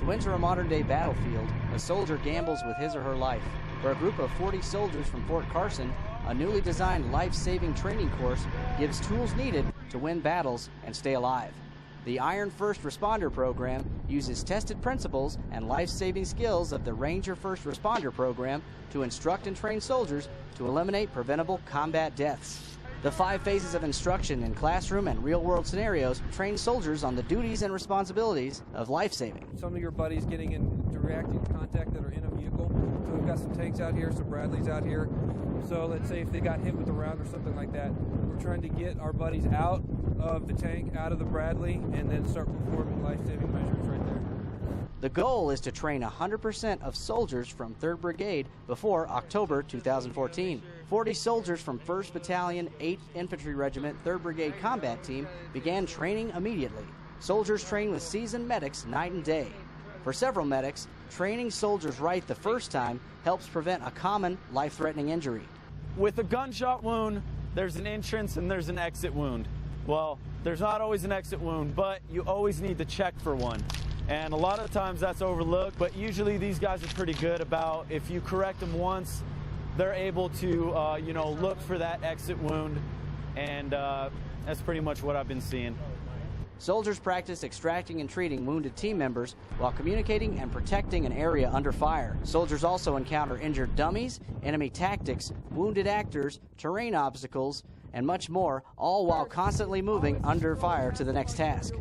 To enter a modern-day battlefield, a soldier gambles with his or her life. For a group of 40 soldiers from Fort Carson, a newly designed life-saving training course gives tools needed to win battles and stay alive. The Iron First Responder program uses tested principles and life-saving skills of the Ranger First Responder program to instruct and train soldiers to eliminate preventable combat deaths. The 5 phases of instruction in classroom and real-world scenarios train soldiers on the duties and responsibilities of life-saving. Some of your buddies getting in direct contact that are in a vehicle. So we've got some tanks out here, some Bradleys out here. So let's say if they got hit with a round or something like that, we're trying to get our buddies out of the tank, out of the Bradley, and then start performing life-saving measures right there. The goal is to train 100% of soldiers from 3rd Brigade before October 2014. 40 soldiers from 1st Battalion, 8th Infantry Regiment, 3rd Brigade Combat Team began training immediately. Soldiers train with seasoned medics night and day. For several medics, training soldiers right the first time helps prevent a common life-threatening injury. With a gunshot wound, there's an entrance and there's an exit wound. Well, there's not always an exit wound, but you always need to check for one. And a lot of times that's overlooked, but usually these guys are pretty good about, if you correct them once, they're able to, look for that exit wound, and that's pretty much what I've been seeing. Soldiers practice extracting and treating wounded team members while communicating and protecting an area under fire. Soldiers also encounter injured dummies, enemy tactics, wounded actors, terrain obstacles, and much more, all while constantly moving under fire to the next task.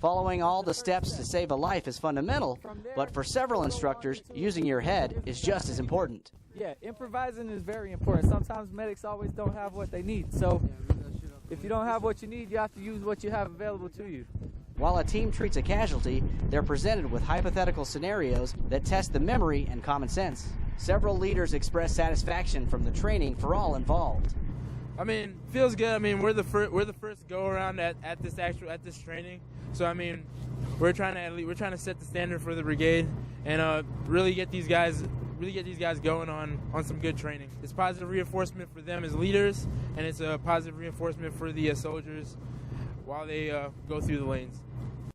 Following all the steps to save a life is fundamental, but for several instructors, using your head is just as important. Yeah, improvising is very important. Sometimes medics always don't have what they need, so if you don't have what you need, you have to use what you have available to you. While a team treats a casualty, they're presented with hypothetical scenarios that test the memory and common sense. Several leaders express satisfaction from the training for all involved. I mean, feels good. I mean, we're the first go around at this training. So I mean, we're trying to set the standard for the brigade and really get these guys going on some good training. It's positive reinforcement for them as leaders, and it's a positive reinforcement for the soldiers while they go through the lanes.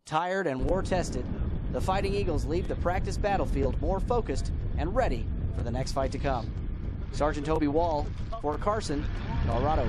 Tired and war-tested, the Fighting Eagles leave the practice battlefield more focused and ready for the next fight to come. Sergeant Toby Wall, Fort Carson, Colorado.